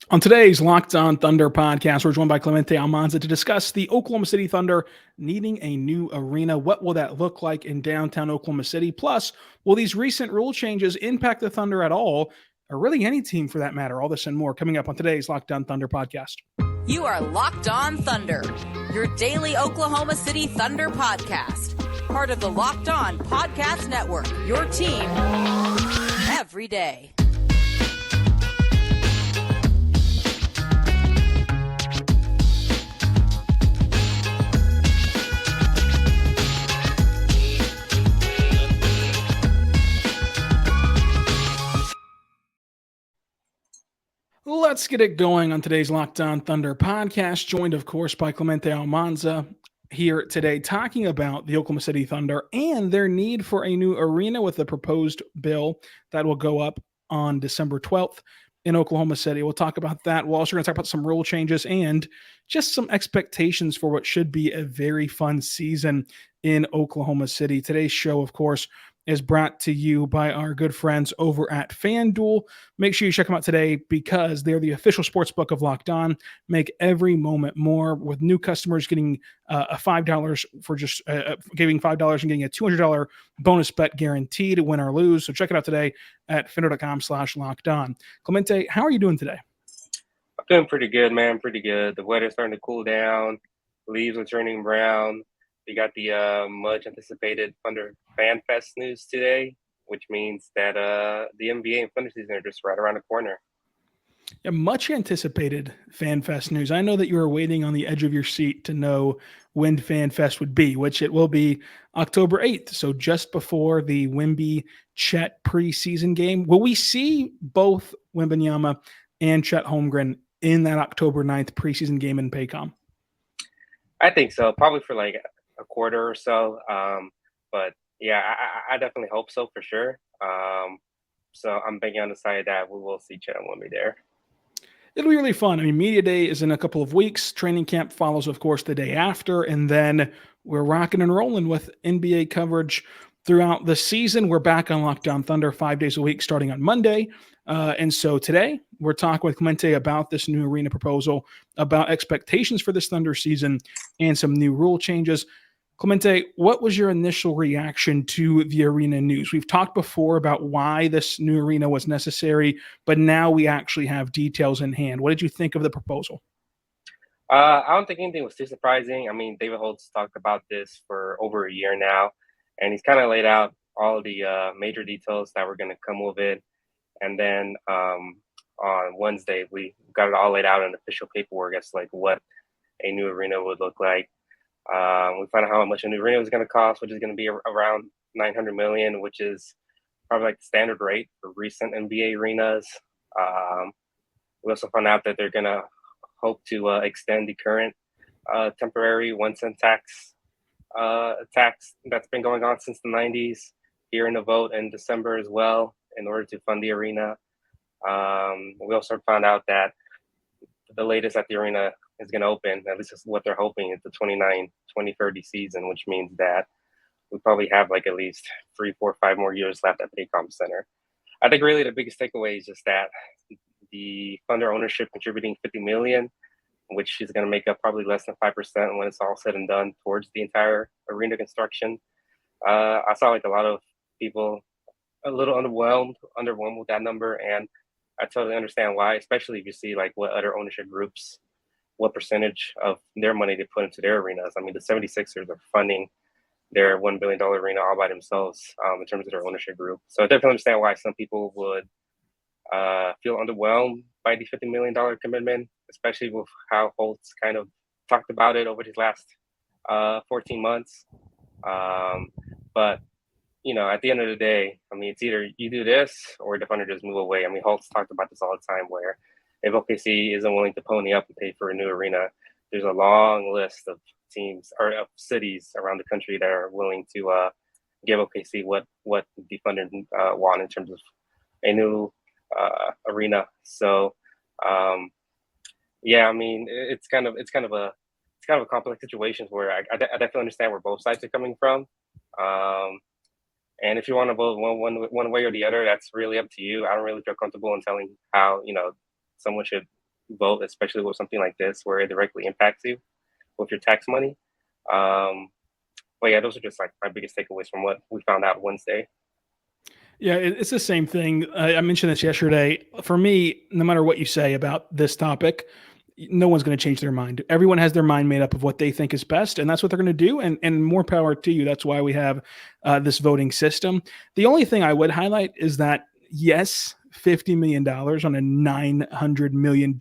On today's Locked On Thunder podcast, we're joined by Clemente Almanza to discuss the Oklahoma City Thunder needing a new arena. What will that look like in downtown Oklahoma City? Plus, will these recent rule changes impact the Thunder at all, or really any team for that matter? All this and more coming up on today's Locked On Thunder podcast. You are Locked On Thunder, your daily Oklahoma City Thunder podcast. Part of the Locked On Podcast Network, your team every day. Let's get it going on today's Locked On Thunder podcast, joined, of course, by Clemente Almanza here today talking about the Oklahoma City Thunder and their need for a new arena with a proposed bill that will go up on December 12th in Oklahoma City. We'll talk about that. We're also going to talk about some rule changes and just some expectations for what should be a very fun season in Oklahoma City. Today's show, of course, is brought to you by our good friends over at FanDuel. Make sure you check them out today because they're the official sportsbook of Locked On. Make every moment more with new customers getting a $5 for just giving $5 and getting a $200 bonus bet guaranteed, win or lose. So check it out today at FanDuel.com/LockedOn. Clemente, how are you doing today? I'm doing pretty good, man. Pretty good. The weather's starting to cool down. Leaves are turning brown. We got the much anticipated Thunder Fan Fest news today, which means that the NBA and Thunder season are just right around the corner. Yeah, much anticipated Fan Fest news. I know that you were waiting on the edge of your seat to know when Fan Fest would be, which it will be October 8th. So just before the Wemby Chet preseason game. Will we see both Wembanyama and Chet Holmgren in that October 9th preseason game in Paycom? I think so, probably for like a quarter or so. But yeah, I definitely hope so for sure. So I'm banking on the side that we will see Chet and Wemby there. It'll be really fun. I mean, Media Day is in a couple of weeks. Training camp follows, of course, the day after. And then we're rocking and rolling with NBA coverage throughout the season. We're back on Locked On Thunder 5 days a week starting on Monday. And so today we're talking with Clemente about this new arena proposal, about expectations for this Thunder season, and some new rule changes. Clemente, what was your initial reaction to the arena news? We've talked before about why this new arena was necessary, but now we actually have details in hand. What did you think of the proposal? I don't think anything was too surprising. I mean, David Holtz talked about this for over a year now, and he's kind of laid out all of the major details that were going to come with it. And then on Wednesday, we got it all laid out in official paperwork as like what a new arena would look like. We found out how much a new arena was going to cost, which is going to be around $900 million, which is probably like the standard rate for recent NBA arenas. We also found out that they're going to hope to extend the current temporary 1 cent tax that's been going on since the 90s here in the vote in December as well in order to fund the arena. We also found out that the latest that the arena is going to open, at least is what they're hoping, is the 2030 season, which means that we probably have like at least 3, 4, 5 more years left at Paycom Center. I think really the biggest takeaway is just that the Thunder ownership contributing $50 million, which is going to make up probably less than 5% when it's all said and done towards the entire arena construction. I saw like a lot of people a little underwhelmed with that number, and I totally understand why, especially if you see like what other ownership groups, what percentage of their money they put into their arenas. I mean, the 76ers are funding their $1 billion arena all by themselves in terms of their ownership group. So I definitely understand why some people would feel underwhelmed by the $50 million commitment, especially with how Holtz kind of talked about it over his last 14 months. But you know, at the end of the day, I mean, it's either you do this or the Thunder just move away. I mean, Holtz talked about this all the time where if OKC isn't willing to pony up and pay for a new arena, there's a long list of teams or of cities around the country that are willing to give OKC what the Thunder want in terms of a new arena. So, yeah, I mean, it's kind of a complex situation where I definitely understand where both sides are coming from. And if you want to vote one way or the other, that's really up to you. I don't really feel comfortable in telling how, you know, someone should vote, especially with something like this where it directly impacts you with your tax money. But yeah, those are just like my biggest takeaways from what we found out Wednesday. Yeah, it's the same thing. I mentioned this yesterday. For me, no matter what you say about this topic, no one's going to change their mind. Everyone has their mind made up of what they think is best, and that's what they're going to do. And more power to you. That's why we have this voting system. The only thing I would highlight is that, yes, $50 million on a $900 million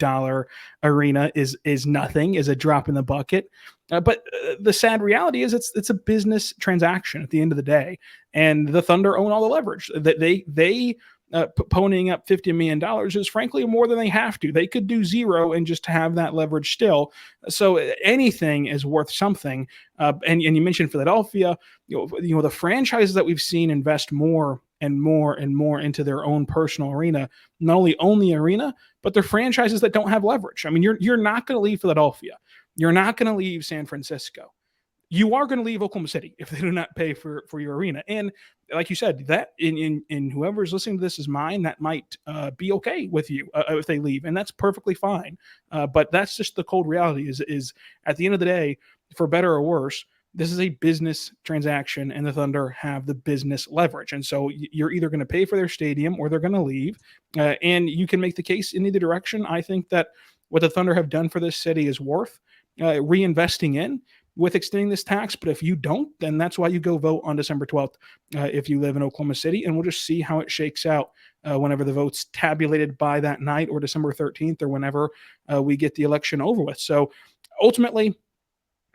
arena is nothing, is a drop in the bucket. But the sad reality is it's a business transaction at the end of the day, and the Thunder own all the leverage. That they ponying up $50 million is frankly more than they have to. They could do zero and just have that leverage still. So anything is worth something. And you mentioned Philadelphia. You know the franchises that we've seen invest more and more and more into their own personal arena, not only own the arena, but they're franchises that don't have leverage. I mean, you're not going to leave Philadelphia. You're not going to leave San Francisco. You are going to leave Oklahoma City if they do not pay for your arena. And like you said, that in whoever's listening to this is mine, that might be okay with you if they leave, and that's perfectly fine. But that's just the cold reality. Is at the end of the day, for better or worse, this is a business transaction, and the Thunder have the business leverage. And so you're either going to pay for their stadium or they're going to leave. And you can make the case in either direction. I think that what the Thunder have done for this city is worth reinvesting in with extending this tax. But if you don't, then that's why you go vote on December 12th if you live in Oklahoma City. And we'll just see how it shakes out whenever the vote's tabulated by that night, or December 13th, or whenever we get the election over with. So ultimately,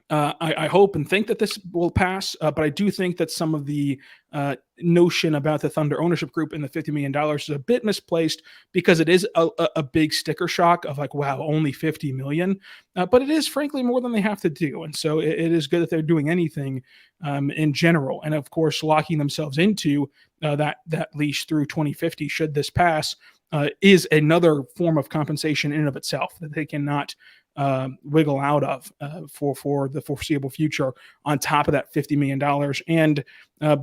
I hope and think that this will pass, but I do think that some of the notion about the Thunder ownership group and the $50 million is a bit misplaced, because it is a big sticker shock of like, wow, only $50 million. But it is frankly more than they have to do. And so it is good that they're doing anything in general. And of course, locking themselves into that leash through 2050, should this pass, is another form of compensation in and of itself that they cannot wiggle out of for the foreseeable future, on top of that $50 million. And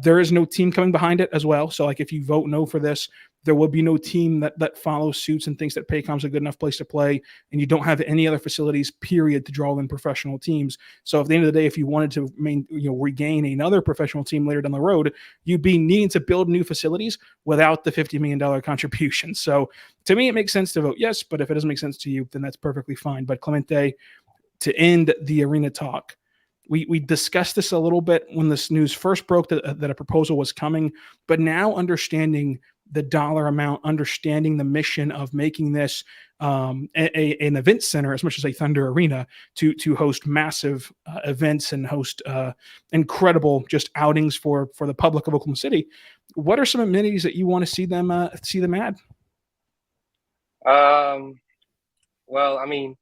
there is no team coming behind it as well. So like, if you vote no for this, there will be no team that follows suits and thinks that Paycom's a good enough place to play, and you don't have any other facilities, period, to draw in professional teams. So at the end of the day, if you wanted to regain another professional team later down the road, you'd be needing to build new facilities without the $50 million contribution. So to me, it makes sense to vote yes, but if it doesn't make sense to you, then that's perfectly fine. But Clemente, to end the arena talk, we discussed this a little bit when this news first broke that a proposal was coming, but now understanding the dollar amount, understanding the mission of making this an event center as much as a Thunder arena to host massive events and host incredible just outings for the public of Oklahoma City. What are some amenities that you want to see them add? Well, I mean,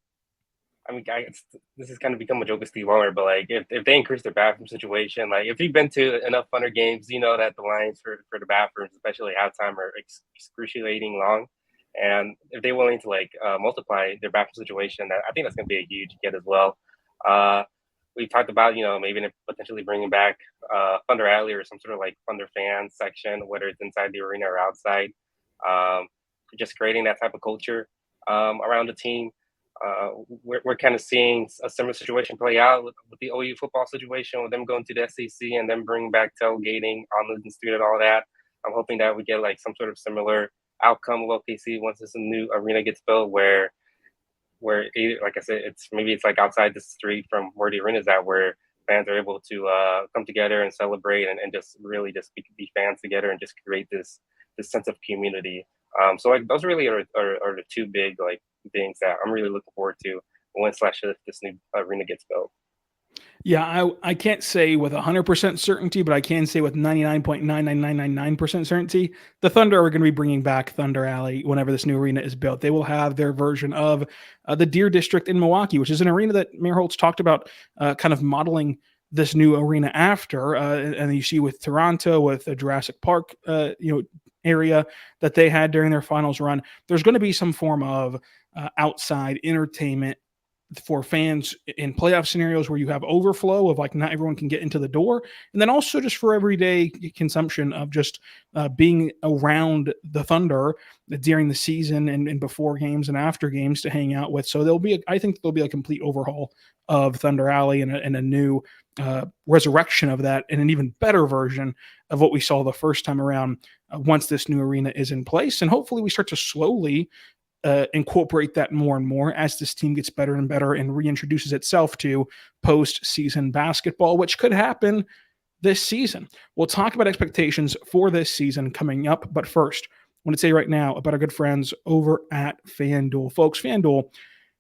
this has kind of become a joke with Steve Ballmer, but like, if they increase their bathroom situation, like if you've been to enough Thunder games, you know that the lines for the bathrooms, especially halftime, are excruciating long. And if they're willing to like multiply their bathroom situation, I think that's going to be a huge get as well. We talked about, maybe potentially bringing back Thunder Alley or some sort of like Thunder fan section, whether it's inside the arena or outside. Just creating that type of culture around the team. We're kind of seeing a similar situation play out with the OU football situation, with them going to the SEC and then bringing back tailgating on the street and all that. I'm hoping that we get like some sort of similar outcome with OKC once this new arena gets built, where like I said, it's like outside the street from where the arena is at, where fans are able to come together and celebrate and just really just be fans together and just create this sense of community. So like those really are the two big like things that I'm really looking forward to if this new arena gets built. Yeah, I can't say with 100% certainty, but I can say with 99.99999% certainty, the Thunder are going to be bringing back Thunder Alley whenever this new arena is built. They will have their version of the Deer District in Milwaukee, which is an arena that Mayor Holtz talked about kind of modeling this new arena after. And you see with Toronto, with the Jurassic Park, area that they had during their finals run, there's going to be some form of outside entertainment for fans in playoff scenarios where you have overflow of like not everyone can get into the door, and then also just for everyday consumption of just being around the Thunder during the season and before games and after games to hang out with. So I think there'll be a complete overhaul of Thunder Alley and a new resurrection of that, and an even better version of what we saw the first time around once this new arena is in place. And hopefully we start to slowly incorporate that more and more as this team gets better and better and reintroduces itself to postseason basketball, which could happen this season. We'll talk about expectations for this season coming up, but first, I want to say right now about our good friends over at FanDuel. Folks, FanDuel,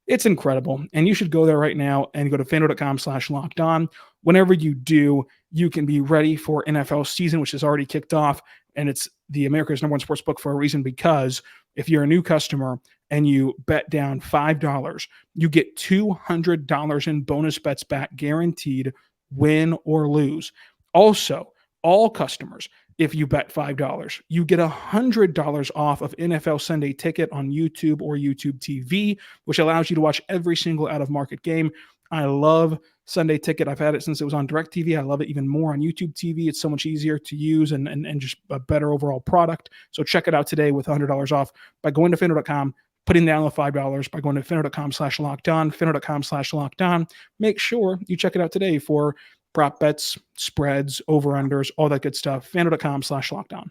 it's incredible, and you should go there right now and go to FanDuel.com/lockedon. Whenever you do, you can be ready for NFL season, which has already kicked off, and it's the America's #1 sports book for a reason, because if you're a new customer and you bet down $5, you get $200 in bonus bets back guaranteed, win or lose. Also, all customers, if you bet $5, you get $100 off of NFL Sunday Ticket on YouTube or YouTube TV, which allows you to watch every single out-of-market game. I love Sunday Ticket. I've had it since it was on DirecTV. I love it even more on YouTube TV. It's so much easier to use and just a better overall product. So check it out today with $100 off by going to FanDuel.com, putting down the $5 by going to FanDuel.com/lockedon, FanDuel.com/lockedon. Make sure you check it out today for prop bets, spreads, over-unders, all that good stuff. FanDuel.com/lockedon.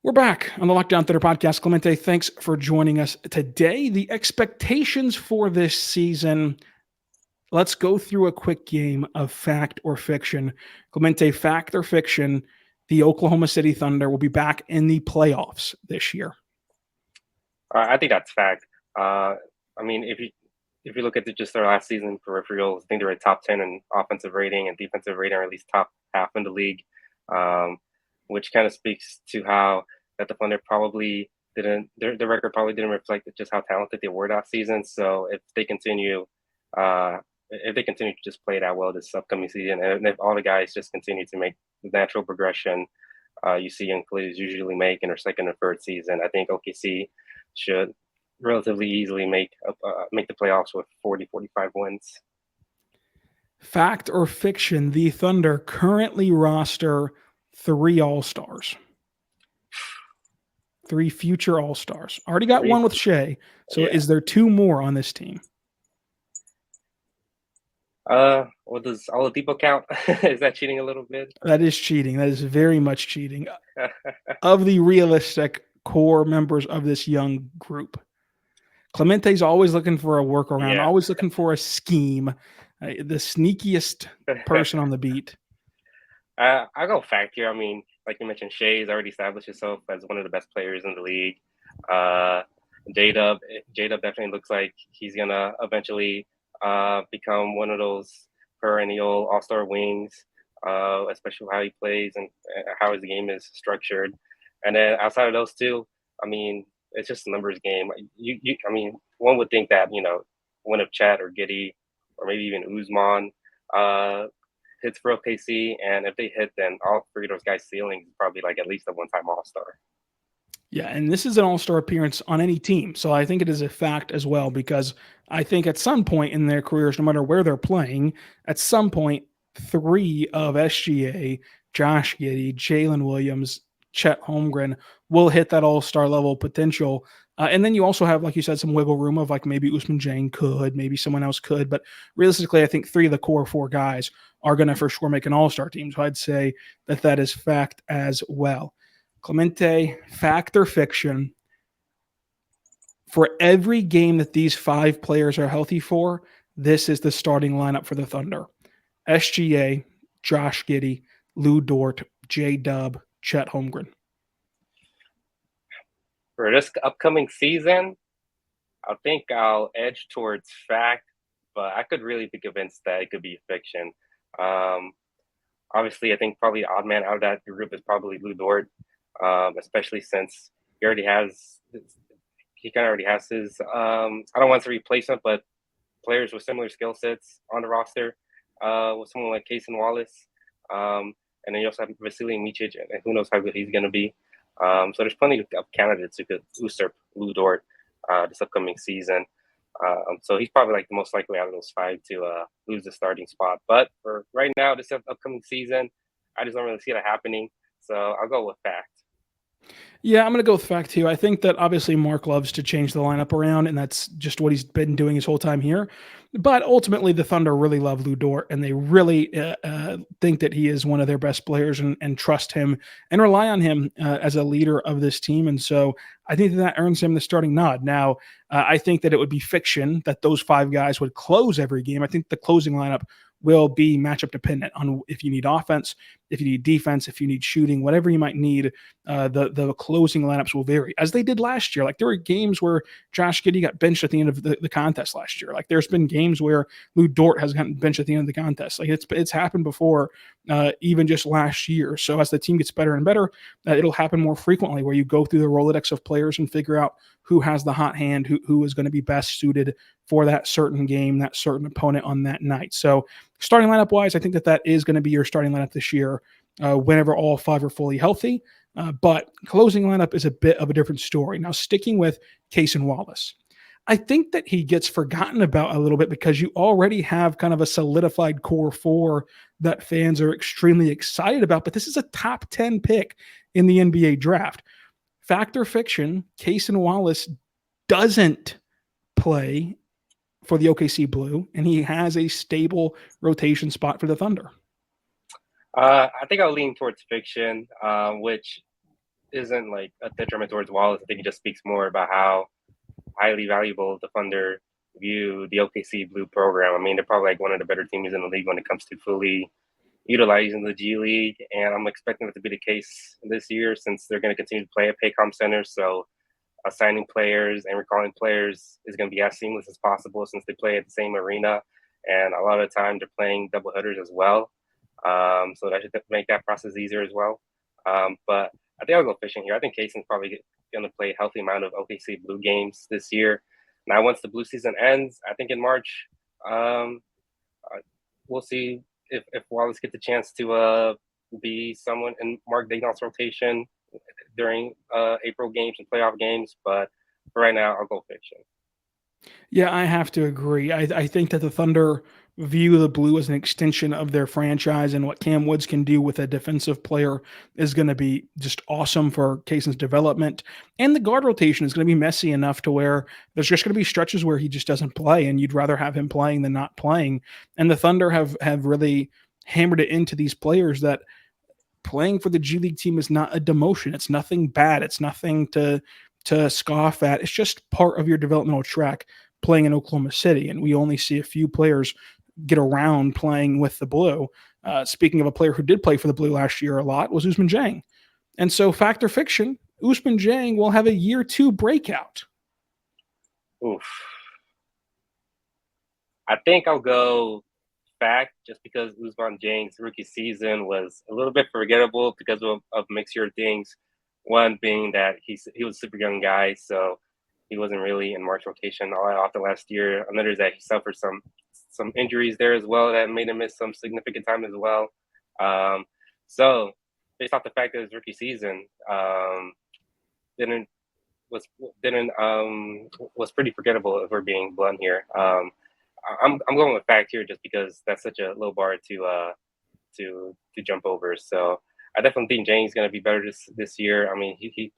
We're back on the Locked On Thunder podcast. Clemente, thanks for joining us today. The expectations for this season. Let's go through a quick game of fact or fiction. Clemente, fact or fiction, the Oklahoma City Thunder will be back in the playoffs this year. I think that's fact. I mean, if you look at just their last season peripherals, I think they're a top 10 in offensive rating and defensive rating, or at least top half in the league, which kind of speaks to how that the Thunder probably didn't, their record probably didn't reflect just how talented they were that season. So if they continue to just play that well this upcoming season, and if all the guys just continue to make the natural progression you see young players usually make in their second or third season, I think OKC should relatively easily make the playoffs with 40-45 wins. Fact or fiction, the Thunder currently roster 3 All-Stars. 3 future All-Stars. Already got one with Shai. So is there 2 more on this team? What does Oladipo count? Is that cheating a little bit? That is cheating. That is very much cheating. Of the realistic core members of this young group, Clemente's always looking for a workaround, always looking for a scheme, the sneakiest person on the beat. I'll go fact here. I mean, like you mentioned, Shai's already established himself as one of the best players in the league. J-Dub definitely looks like he's going to eventually become one of those perennial all-star wings, especially how he plays and how his game is structured. And then outside of those two, I mean, it's just a numbers game. I mean, one would think that, one of Chet or Giddey or maybe even Ousmane hits for OKC, and if they hit, then all 3 of those guys' ceilings is probably like at least a one-time All-Star. Yeah, and this is an All-Star appearance on any team, so I think it is a fact as well, because I think at some point in their careers, no matter where they're playing, at some point, 3 of SGA, Josh Giddey, Jalen Williams, Chet Holmgren will hit that All-Star level potential. And then you also have, like you said, some wiggle room of like maybe Ousmane Dieng could, maybe someone else could. But realistically, I think 3 of the core 4 guys are going to for sure make an All-Star team. So I'd say that is fact as well. Clemente, fact or fiction, for every game that these 5 players are healthy for, this is the starting lineup for the Thunder. SGA, Josh Giddey, Lou Dort, J-Dub, Chet Holmgren. For this upcoming season, I think I'll edge towards fact, but I could really be convinced that it could be fiction. Obviously, I think probably the odd man out of that group is probably Lou Dort, especially since he kind of already has his, I don't want to replace him, but players with similar skill sets on the roster with someone like Cason Wallace. And then you also have Vasily Micic, and who knows how good he's going to be. So there's plenty of candidates who could usurp Lou Dort. this upcoming season. So he's probably like the most likely out of those 5 to lose the starting spot. But for right now, this upcoming season, I just don't really see that happening. So I'll go with fact. Yeah, I'm going to go with fact too. I think that obviously Mark loves to change the lineup around, and that's just what he's been doing his whole time here. But ultimately, the Thunder really love Lu Dort, and they really think that he is one of their best players and trust him and rely on him as a leader of this team. And so I think that earns him the starting nod. Now, I think that it would be fiction that those 5 guys would close every game. I think the closing lineup will be matchup dependent on if you need offense, if you need defense, if you need shooting, whatever you might need. The closing lineups will vary, as they did last year. Like there were games where Josh Giddey got benched at the end of the contest last year. Like there's been games where Lu Dort has gotten benched at the end of the contest. Like it's happened before, even just last year. So as the team gets better and better, it'll happen more frequently where you go through the Rolodex of players and figure out who has the hot hand, who is going to be best suited for that certain game, that certain opponent on that night. So starting lineup wise, I think that is going to be your starting lineup this year whenever all 5 are fully healthy. But closing lineup is a bit of a different story. Now, sticking with Cason Wallace, I think that he gets forgotten about a little bit because you already have kind of a solidified core 4 that fans are extremely excited about. But this is a top 10 pick in the NBA draft. Fact or fiction, Cason Wallace doesn't play for the OKC Blue, and he has a stable rotation spot for the Thunder. I think I'll lean towards fiction, which isn't like a detriment towards Wallace. I think it just speaks more about how highly valuable the Thunder view the OKC Blue program. I mean, they're probably like one of the better teams in the league when it comes to fully utilizing the G League, and I'm expecting it to be the case this year since they're going to continue to play at Paycom Center. So assigning players and recalling players is going to be as seamless as possible since they play at the same arena, and a lot of the time they're playing double headers as well. So that should make that process easier as well. But I think I'll go fishing here. I think Cason's probably going to play a healthy amount of OKC Blue games this year. Now, once the Blue season ends, I think in March, we'll see if Wallace gets a chance to be someone in Mark Daigneault's rotation during April games and playoff games. But for right now, I'll go fiction. Yeah, I have to agree. I think that the Thunder view the Blue as an extension of their franchise, and what Cam Woods can do with a defensive player is going to be just awesome for Cason's development. And the guard rotation is going to be messy enough to where there's just going to be stretches where he just doesn't play, and you'd rather have him playing than not playing. And the Thunder have really hammered it into these players that playing for the G League team is not a demotion. It's nothing bad. It's nothing to scoff at. It's just part of your developmental track playing in Oklahoma City. And we only see a few players get around playing with the Blue. Speaking of a player who did play for the Blue last year a lot was Ousmane Dieng. And so fact or fiction, Ousmane Dieng will have a year 2 breakout. Oof. I think I'll go fact just because Ousmane Dieng's rookie season was a little bit forgettable because of mixture of things. One being that he was a super young guy, so he wasn't really in March rotation all off the last year. Another is that he suffered some injuries there as well that made him miss some significant time as well. So based off the fact that his rookie season was pretty forgettable, if we're being blunt here. I'm going with fact here just because that's such a low bar to jump over. So I definitely think James is going to be better this year. I mean, he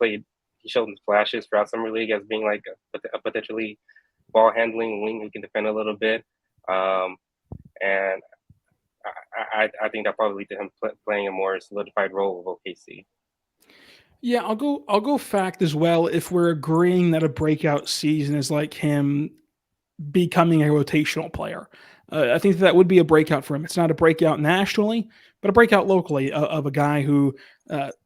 showed some flashes throughout summer league as being like a potentially ball handling wing who can defend a little bit. And I think that probably lead to him playing a more solidified role with OKC. Yeah, I'll go fact as well if we're agreeing that a breakout season is like him becoming a rotational player. I think that would be a breakout for him. It's not a breakout nationally, but a breakout locally of a guy who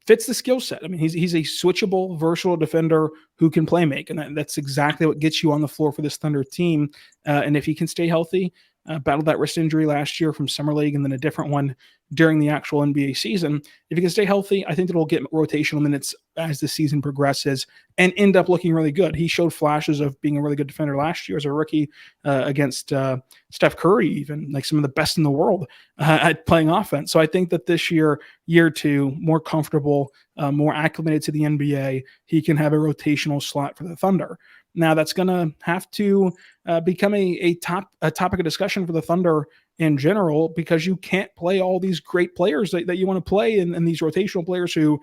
fits the skill set. I mean, he's a switchable, versatile defender who can play make, and that's exactly what gets you on the floor for this Thunder team. And if he can stay healthy, battled that wrist injury last year from Summer League and then a different one during the actual NBA season. If he can stay healthy, I think that he'll get rotational minutes as the season progresses and end up looking really good. He showed flashes of being a really good defender last year as a rookie against Steph Curry, even like some of the best in the world at playing offense. So I think that this year 2, more comfortable, more acclimated to the NBA, he can have a rotational slot for the Thunder. Now that's going to have to become a topic of discussion for the Thunder in general, because you can't play all these great players that you want to play, and these rotational players who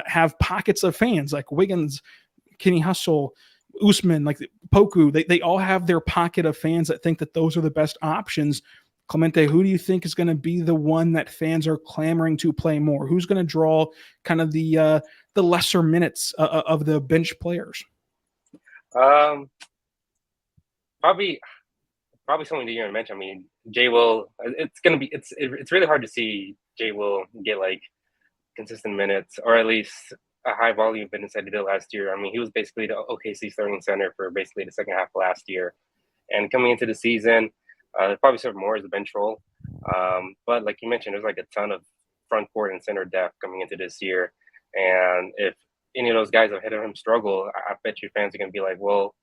have pockets of fans like Wiggins, Kenny Hustle, Ousmane, like Poku. They all have their pocket of fans that think that those are the best options. Clemente, who do you think is going to be the one that fans are clamoring to play more? Who's going to draw kind of the lesser minutes of the bench players? Probably something that you're gonna mention. I mean, Jay Will. It's really hard to see Jay Will get like consistent minutes, or at least a high volume minutes that he did last year. I mean, he was basically the OKC starting center for basically the second half of last year, and coming into the season, they probably served more as a bench role. But like you mentioned, there's like a ton of front court and center depth coming into this year, and if any of those guys have hit him struggle, I bet you fans are gonna be like, well,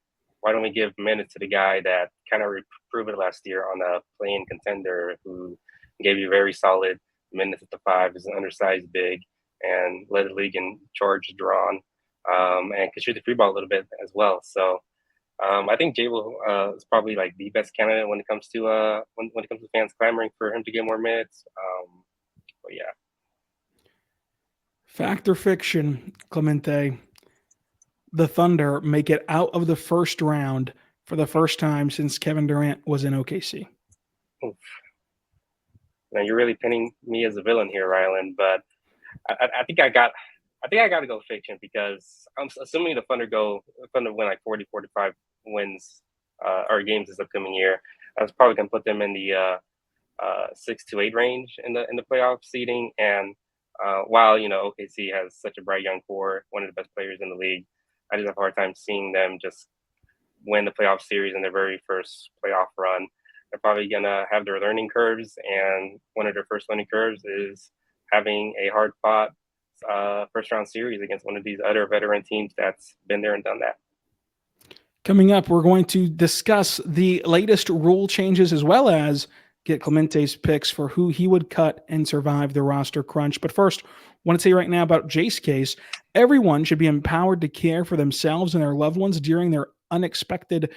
why don't we give minutes to the guy that kind of proved it last year on a play-in contender who gave you very solid minutes at the 5, is an undersized big, and led the league in charge drawn, and could shoot the free ball a little bit as well. So I think Jay Will is probably like the best candidate when it comes to when it comes to fans clamoring for him to get more minutes. But yeah. Fact or fiction, Clemente? The Thunder make it out of the first round for the first time since Kevin Durant was in OKC. Oof. Now you're really pinning me as a villain here, Rylan. But I think I got to go fiction, because I'm assuming the Thunder win like 40, 45 wins or games this upcoming year. I was probably gonna put them in the 6 to 8 range in the playoff seeding. And while OKC has such a bright young core, one of the best players in the league, I just have a hard time seeing them just win the playoff series in their very first playoff run. They're probably going to have their learning curves, and one of their first learning curves is having a hard-fought first-round series against one of these other veteran teams that's been there and done that. Coming up, we're going to discuss the latest rule changes, as well as get Clemente's picks for who he would cut and survive the roster crunch. But first, I want to tell you right now about Jase Case. Everyone should be empowered to care for themselves and their loved ones during their unexpected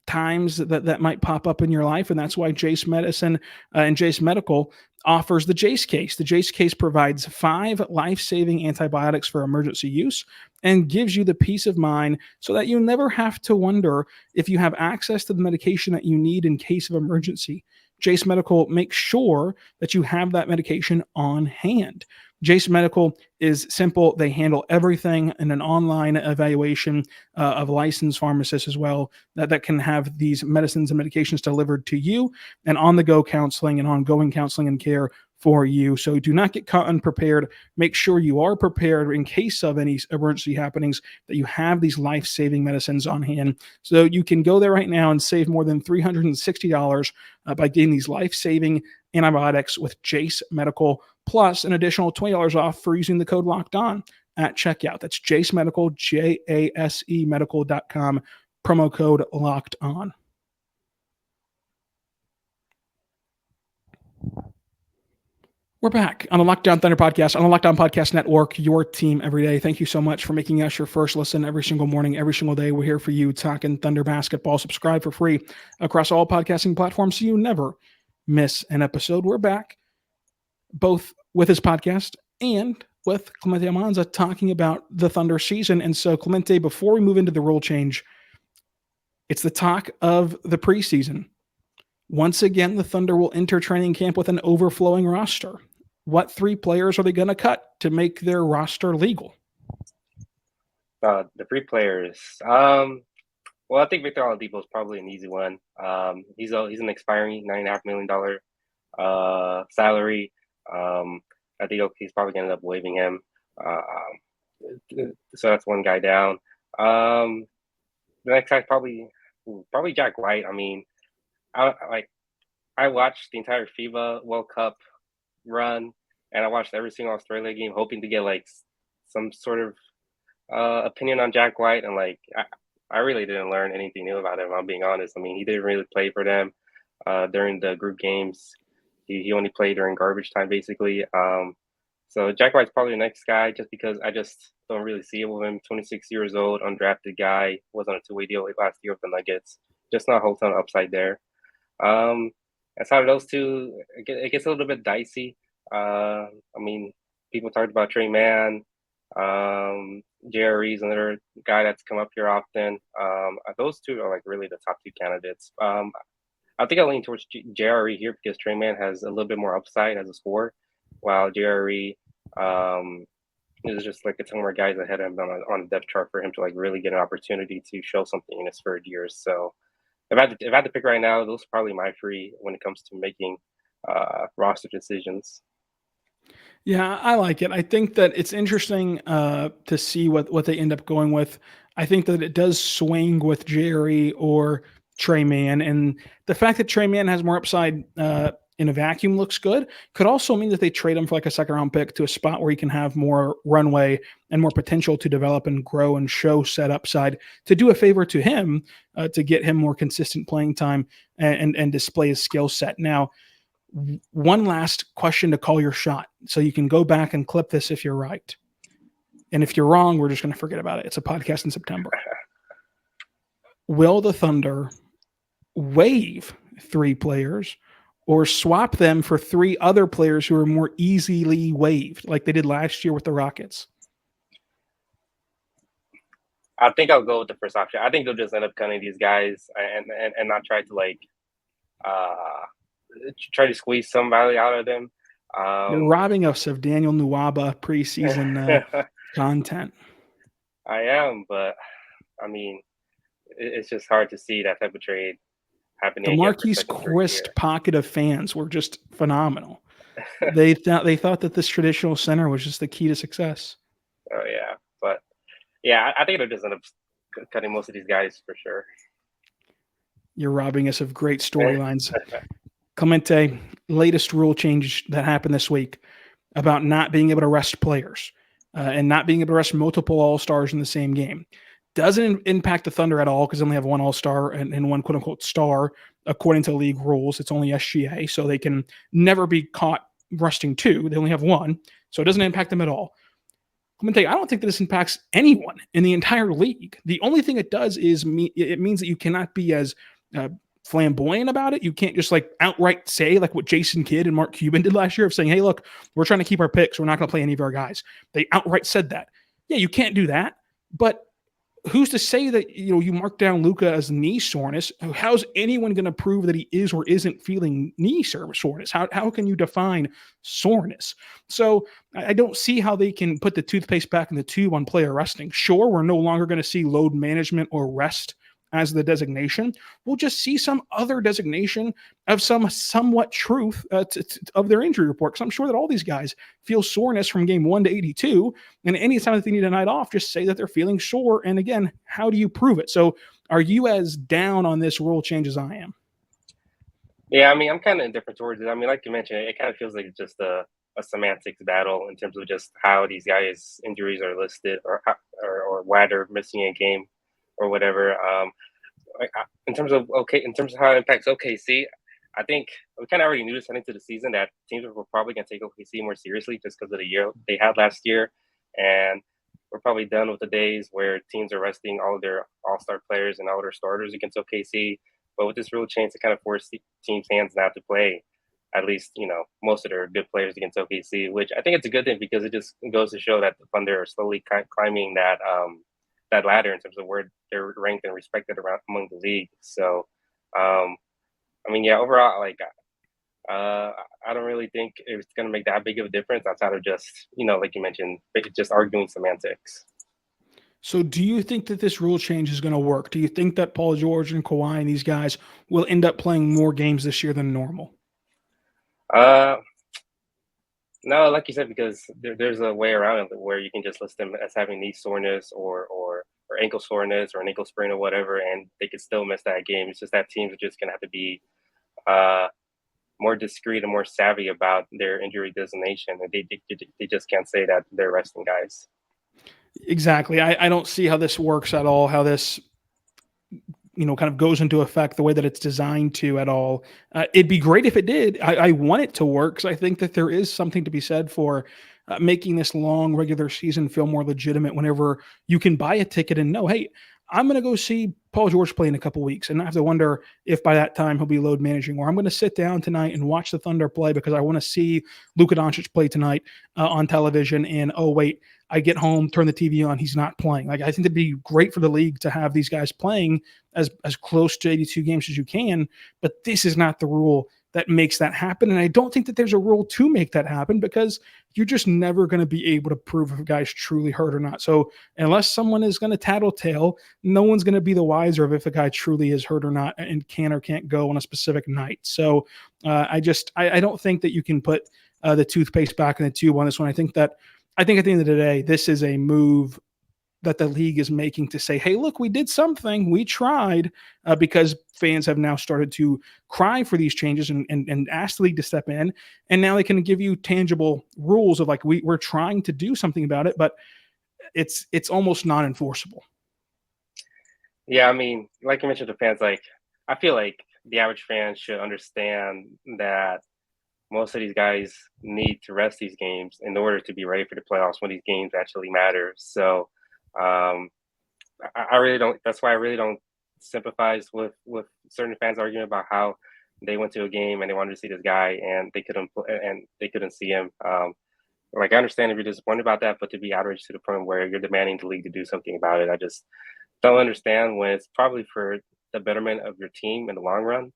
times that might pop up in your life. And that's why Jase Medicine and Jase Medical offers the Jase Case. The Jase Case provides 5 life-saving antibiotics for emergency use and gives you the peace of mind so that you never have to wonder if you have access to the medication that you need in case of emergency. Jase Medical makes sure that you have that medication on hand. Jase Medical is simple. They handle everything in an online evaluation of licensed pharmacists as well that can have these medicines and medications delivered to you, and on-the-go counseling and ongoing counseling and care for you. So do not get caught unprepared. Make sure you are prepared in case of any emergency happenings, that you have these life-saving medicines on hand. So you can go there right now and save more than $360 by getting these life-saving antibiotics with Jase Medical, plus an additional $20 off for using the code Locked On at checkout. That's Jase Medical, JASE medical.com, promo code Locked On. We're back on the Locked On Thunder podcast, on the Locked On Podcast Network, your team every day. Thank you so much for making us your first listen every single morning, every single day. We're here for you, talking Thunder basketball. Subscribe for free across all podcasting platforms so you never miss an episode. We're back, both with his podcast and with Clemente Almanza, talking about the Thunder season. And so, Clemente, before we move into the rule change, it's the talk of the preseason. Once again, the Thunder will enter training camp with an overflowing roster. What 3 players are they going to cut to make their roster legal? The 3 players. Well, I think Victor Oladipo is probably an easy one. He's an expiring $9.5 million salary. I think he's probably going to end up waiving him. So that's one guy down. The next guy probably Jack White. I mean, I watched the entire FIBA World Cup run, and I watched every single Australia game, hoping to get like some sort of opinion on Jack White, and I really didn't learn anything new about him, I'm being honest. I mean, he didn't really play for them during the group games. He only played during garbage time, basically. So Jack White's probably the next guy, just because I just don't really see it with him. 26 years old, undrafted guy, was on a two-way deal last year with the Nuggets. Just not a whole ton of upside there. Outside of those two, it gets a little bit dicey. I mean, people talked about Trey Mann. JRE's another guy that's come up here often. Those two are like really the top two candidates. I think I lean towards JRE here because Trey Mann has a little bit more upside as a scorer, while JRE is just like a ton more guys ahead of him on the depth chart for him to like really get an opportunity to show something in his third year. So if I had to pick right now, those are probably my three when it comes to making roster decisions. Yeah, I like it. I think that it's interesting to see what they end up going with. I think that it does swing with Jerry or Trey Mann, and the fact that Trey Mann has more upside in a vacuum looks good. Could also mean that they trade him for like a second round pick to a spot where he can have more runway and more potential to develop and grow and show set upside, to do a favor to him, to get him more consistent playing time and display his skill set. Now, one last question to call your shot, so you can go back and clip this if you're right. And if you're wrong, we're just going to forget about it. It's a podcast in September. Will the Thunder waive 3 players or swap them for 3 other players who are more easily waived, like they did last year with the Rockets? I think I'll go with the first option. I think they'll just end up cutting these guys and not try to like try to squeeze some value out of them. You're robbing us of Daniel Nwaba preseason content. I am, but I mean, it's just hard to see that type of trade happening. The Marquise Christ pocket of fans were just phenomenal. They thought that this traditional center was just the key to success. Oh yeah, but yeah, I think they'll just end up cutting most of these guys for sure. You're robbing us of great storylines. Clemente, latest rule change that happened this week about not being able to rest players and not being able to rest multiple All-Stars in the same game. Doesn't impact the Thunder at all because they only have one All-Star and one quote-unquote star according to league rules. It's only SGA, so they can never be caught resting 2. They only have 1, so it doesn't impact them at all. Clemente, I don't think that this impacts anyone in the entire league. The only thing it does is it means that you cannot be as flamboyant about it. You can't just like outright say like what Jason Kidd and Mark Cuban did last year of saying, hey, look, we're trying to keep our picks. We're not going to play any of our guys. They outright said that. Yeah, you can't do that. But who's to say that, you mark down Luka as knee soreness? How's anyone going to prove that he is or isn't feeling knee soreness? How can you define soreness? So I don't see how they can put the toothpaste back in the tube on player resting. Sure, we're no longer going to see load management or rest as the designation. We'll just see some other designation of some somewhat truth of their injury report. Because I'm sure that all these guys feel soreness from game 1 to 82. And anytime that they need a night off, just say that they're feeling sore. And again, how do you prove it? So are you as down on this rule change as I am? Yeah, I mean, I'm kind of indifferent towards it. I mean, like you mentioned, it kind of feels like just a semantics battle in terms of just how these guys' injuries are listed or why they're missing a game or whatever. In terms of how it impacts OKC, I think we kind of already knew this heading into the season that teams were probably going to take OKC more seriously just because of the year they had last year, and we're probably done with the days where teams are resting all of their all-star players and all their starters against OKC. But with this rule change, it kind of forced teams' hands not to play at least most of their good players against OKC, which I think it's a good thing because it just goes to show that the Thunder are slowly climbing that ladder in terms of where they're ranked and respected around among the league. So, I mean, yeah, overall, like, I don't really think it's going to make that big of a difference outside of just, like you mentioned, just arguing semantics. So do you think that this rule change is going to work? Do you think that Paul George and Kawhi and these guys will end up playing more games this year than normal? No, like you said, because there's a way around it where you can just list them as having knee soreness or ankle soreness or an ankle sprain or whatever, and they could still miss that game. It's just that teams are just going to have to be more discreet and more savvy about their injury designation. And they just can't say that they're resting guys. Exactly. I don't see how this works at all, how this kind of goes into effect the way that it's designed to at all. It'd be great if it did. I want it to work because I think that there is something to be said for making this long regular season feel more legitimate whenever you can buy a ticket and know, hey, I'm going to go see Paul George play in a couple weeks and not have to wonder if by that time he'll be load managing, or I'm going to sit down tonight and watch the Thunder play because I want to see Luka Doncic play tonight on television. And, oh, wait, I get home, turn the TV on, he's not playing. Like, I think it'd be great for the league to have these guys playing as close to 82 games as you can, but this is not the rule that makes that happen. And I don't think that there's a rule to make that happen because you're just never going to be able to prove if a guy's truly hurt or not. So unless someone is going to tattletale, no one's going to be the wiser of if a guy truly is hurt or not and can or can't go on a specific night. So I don't think that you can put the toothpaste back in the tube on this one. I think at the end of the day, this is a move that the league is making to say, hey, look, we did something, we tried, because fans have now started to cry for these changes and ask the league to step in. And now they can give you tangible rules of like, we're trying to do something about it, but it's almost non-enforceable. Yeah, I mean, like you mentioned, the fans, like, I feel like the average fan should understand that most of these guys need to rest these games in order to be ready for the playoffs when these games actually matter. So I really don't. That's why I really don't sympathize with certain fans arguing about how they went to a game and they wanted to see this guy and they couldn't see him. Like, I understand if you're disappointed about that, but to be outraged to the point where you're demanding the league to do something about it, I just don't understand when it's probably for the betterment of your team in the long run.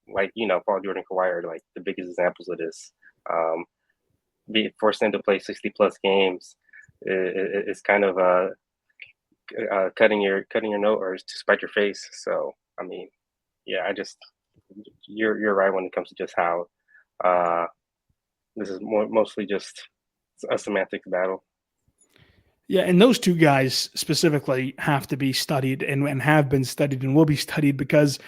Like, Paul George and Kawhi are like the biggest examples of this. Be forced them to play 60+ games. It's kind of cutting your note or to spite your face. So I mean, yeah, you're right when it comes to just how this is mostly just a semantics battle. Yeah, and those two guys specifically have to be studied and have been studied and will be studied because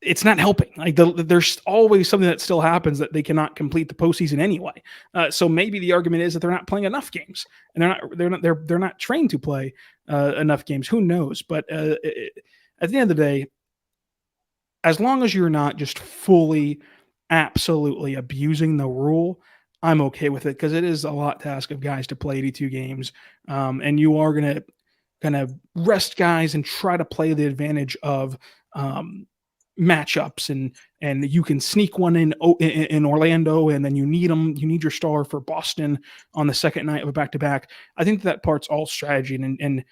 it's not helping. Like, there's always something that still happens that they cannot complete the postseason anyway. So maybe the argument is that they're not playing enough games, and they're not trained to play enough games. Who knows? But at the end of the day, as long as you're not just fully, absolutely abusing the rule, I'm okay with it because it is a lot to ask of guys to play 82 games, and you are going to kind of rest guys and try to play the advantage of matchups and you can sneak one in Orlando and then you need your star for Boston on the second night of a back-to-back. I think that part's all strategy and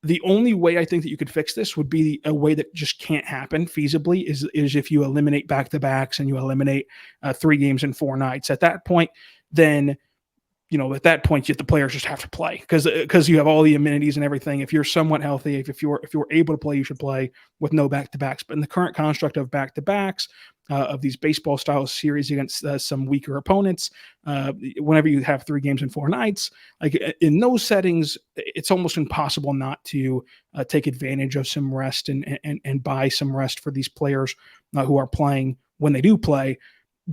the only way I think that you could fix this would be a way that just can't happen feasibly is if you eliminate back-to-backs and you eliminate 3 games in 4 nights. At that point, then the players just have to play because you have all the amenities and everything. If you're somewhat healthy, if you're able to play, you should play with no back-to-backs. But in the current construct of back-to-backs, of these baseball style series against some weaker opponents, whenever you have 3 games in 4 nights, like in those settings, it's almost impossible not to take advantage of some rest and buy some rest for these players who are playing when they do play.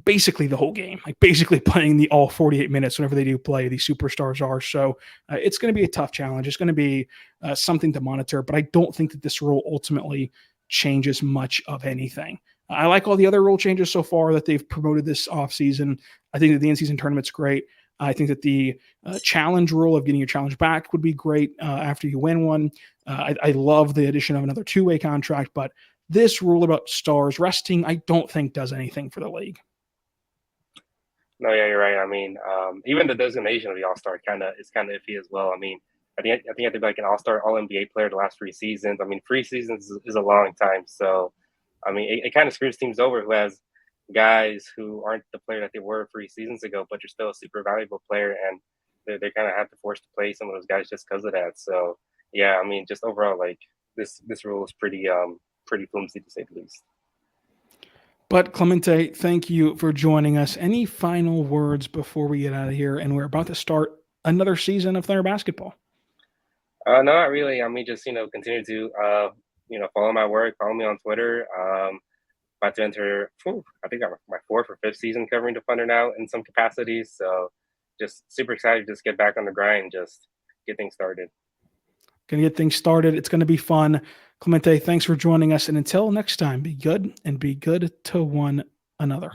Basically the whole game, like basically playing the all 48 minutes whenever they do play, these superstars are. So it's going to be a tough challenge. It's going to be something to monitor, but I don't think that this rule ultimately changes much of anything. I like all the other rule changes so far that they've promoted this offseason. I think that the in-season tournament's great. I think that the challenge rule of getting your challenge back would be great after you win one. I love the addition of another 2-way contract, but this rule about stars resting, I don't think does anything for the league. No, yeah, you're right. I mean, even the designation of the All-Star is kind of iffy as well. I mean, I think I have to be like an All-Star, All-NBA player the last 3 seasons. I mean, 3 seasons is a long time. So, I mean, it kind of screws teams over who has guys who aren't the player that they were 3 seasons ago, but you're still a super valuable player, and they kind of have to force to play some of those guys just because of that. So, yeah, I mean, just overall, like this rule is pretty flimsy to say the least. But Clemente, thank you for joining us. Any final words before we get out of here? And we're about to start another season of Thunder basketball. No, not really. I mean, just continue to follow my work, follow me on Twitter. About to enter, I think I'm my 4th or 5th season covering the Thunder now in some capacities. So, just super excited to just get back on the grind, just get things started. Going to get things started. It's going to be fun. Clemente, thanks for joining us. And until next time, be good and be good to one another.